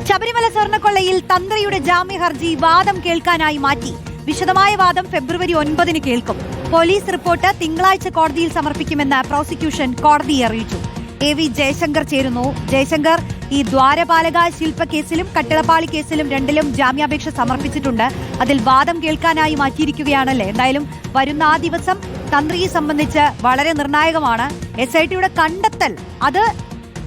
ശബരിമല സ്വർണ്ണക്കൊള്ളയിൽ തന്ത്രിയുടെ ജാമ്യ ഹർജി വാദം കേൾക്കാനായി മാറ്റി. വിശദമായ വാദം ഫെബ്രുവരി 9 കേൾക്കും. പോലീസ് റിപ്പോർട്ട് തിങ്കളാഴ്ച കോടതിയിൽ സമർപ്പിക്കുമെന്ന് പ്രോസിക്യൂഷൻ കോടതിയെ അറിയിച്ചു. AV ജയശങ്കർ ചേരുന്നു. ജയശങ്കർ, ഈ ദ്വാരപാലക ശില്പ കേസിലും കട്ടിളപ്പാളി കേസിലും രണ്ടിലും ജാമ്യാപേക്ഷ സമർപ്പിച്ചിട്ടുണ്ട്. അതിൽ വാദം കേൾക്കാനായി മാറ്റിയിരിക്കുകയാണല്ലേ? എന്തായാലും വരുന്ന ആ ദിവസം തന്ത്രിയെ സംബന്ധിച്ച് വളരെ നിർണായകമാണ്. SITയുടെ കണ്ടെത്തൽ അത്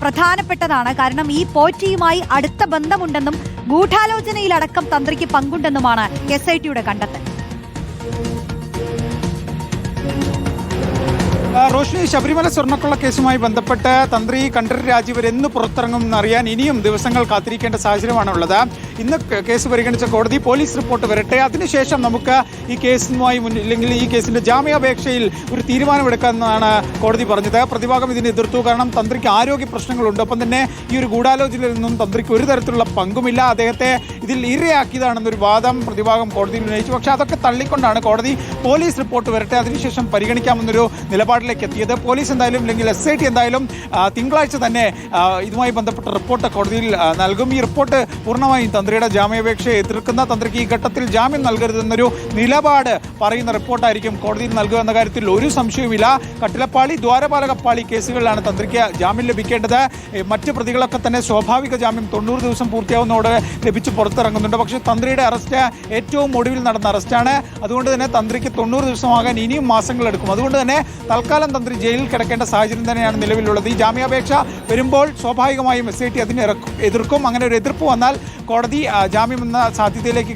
പ്രധാനപ്പെട്ടതാണ്. കാരണം ഈ പോറ്റിയുമായി അടുത്ത ബന്ധമുണ്ടെന്നും ഗൂഢാലോചനയിലടക്കം തന്ത്രിക്ക് പങ്കുണ്ടെന്നുമാണ് SITയുടെ കണ്ടെത്തൽ. റോഷ്നി, ശബരിമല സ്വർണ്ണക്കൊള്ള കേസുമായി ബന്ധപ്പെട്ട് തന്ത്രി കണ്ഠരര് രാജീവർ എന്ന് പുറത്തിറങ്ങുമെന്നറിയാൻ ഇനിയും ദിവസങ്ങൾ കാത്തിരിക്കേണ്ട സാഹചര്യമാണുള്ളത്. ഇന്ന് കേസ് പരിഗണിച്ച കോടതി പോലീസ് റിപ്പോർട്ട് വരട്ടെ, അതിനുശേഷം നമുക്ക് ഈ കേസുമായി ഇല്ലെങ്കിൽ ഈ കേസിന്റെ ജാമ്യാപേക്ഷയിൽ ഒരു തീരുമാനമെടുക്കാമെന്നാണ് കോടതി പറഞ്ഞത്. പ്രതിഭാഗം ഇതിനെ എതിർത്തു. കാരണം തന്ത്രിക്ക് ആരോഗ്യ പ്രശ്നങ്ങളുണ്ട്. ഒപ്പം തന്നെ ഈ ഒരു ഗൂഢാലോചനയിൽ നിന്നും തന്ത്രിക്ക് ഒരു തരത്തിലുള്ള പങ്കുമില്ല, അദ്ദേഹത്തെ ഇതിൽ ഇരയാക്കിയതാണെന്നൊരു വാദം പ്രതിഭാഗം കോടതിയിൽ ഉന്നയിച്ചു. പക്ഷേ അതൊക്കെ തള്ളിക്കൊണ്ടാണ് കോടതി പോലീസ് റിപ്പോർട്ട് വരട്ടെ, അതിനുശേഷം പരിഗണിക്കാമെന്നൊരു നിലപാടിലേക്ക് എത്തിയത്. പോലീസ് എന്തായാലും അല്ലെങ്കിൽ SIT എന്തായാലും തിങ്കളാഴ്ച തന്നെ ഇതുമായി ബന്ധപ്പെട്ട റിപ്പോർട്ട് കോടതിയിൽ നൽകും. ഈ റിപ്പോർട്ട് പൂർണ്ണമായും തന്ത്രിയുടെ ജാമ്യാപേക്ഷയെ എതിർക്കുന്ന, തന്ത്രിക്ക് ഈ ഘട്ടത്തിൽ ജാമ്യം നൽകരുതെന്നൊരു നിലപാട് പറയുന്ന റിപ്പോർട്ടായിരിക്കും കോടതിയിൽ നൽകുക എന്ന കാര്യത്തിൽ ഒരു സംശയവുമില്ല. കട്ടിളപ്പാളി, ദ്വാരപാലകപ്പാളി കേസുകളിലാണ് തന്ത്രിക്ക് ജാമ്യം ലഭിക്കേണ്ടത്. മറ്റ് പ്രതികളൊക്കെ തന്നെ സ്വാഭാവിക ജാമ്യം 90 ദിവസം പൂർത്തിയാവുന്നതോടെ ലഭിച്ച് പുറത്തിറങ്ങുന്നുണ്ട്. പക്ഷേ തന്ത്രിയുടെ അറസ്റ്റ് ഏറ്റവും ഒടുവിൽ നടന്ന അറസ്റ്റാണ്. അതുകൊണ്ട് തന്നെ തന്ത്രിക്ക് 90 ദിവസമാകാൻ ഇനിയും മാസങ്ങളെടുക്കും. അതുകൊണ്ട് തന്നെ തൽക്കാലം തന്ത്രി ജയിലിൽ കിടക്കേണ്ട സാഹചര്യം തന്നെയാണ് നിലവിലുള്ളത്. ഈ ജാമ്യാപേക്ഷ വരുമ്പോൾ സ്വാഭാവികമായും SIT അതിനെ എതിർക്കും. അങ്ങനെ ഒരു എതിർപ്പ് വന്നാൽ കോടതി ജാമ്യം എന്ന സാധ്യതയിലേക്ക്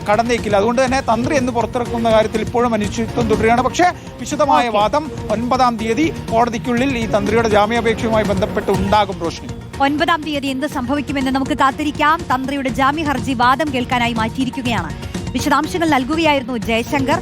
കടന്നേക്കില്ല. അതുകൊണ്ട് തന്നെ തന്ത്രി എന്ന് പുറത്തിറക്കുന്ന കാര്യത്തിൽ ഇപ്പോഴും അനിശ്ചിതത്വം തുടരുകയാണ്. പക്ഷേ വിശദമായ വാദം 9-ാം തീയതി കോടതിക്കുള്ളിൽ ഈ തന്ത്രിയുടെ ജാമ്യാപേക്ഷയുമായി ബന്ധപ്പെട്ട് ഉണ്ടാകും. റോഷ്നി, 9-ാം തീയതി എന്ത് സംഭവിക്കുമെന്ന് നമുക്ക് കാത്തിരിക്കാം. തന്ത്രിയുടെ ജാമ്യ ഹർജി വാദം കേൾക്കാനായി മാറ്റിയിരിക്കുകയാണ്. വിശദാംശങ്ങൾ നൽകുകയായിരുന്നു ജയശങ്കർ.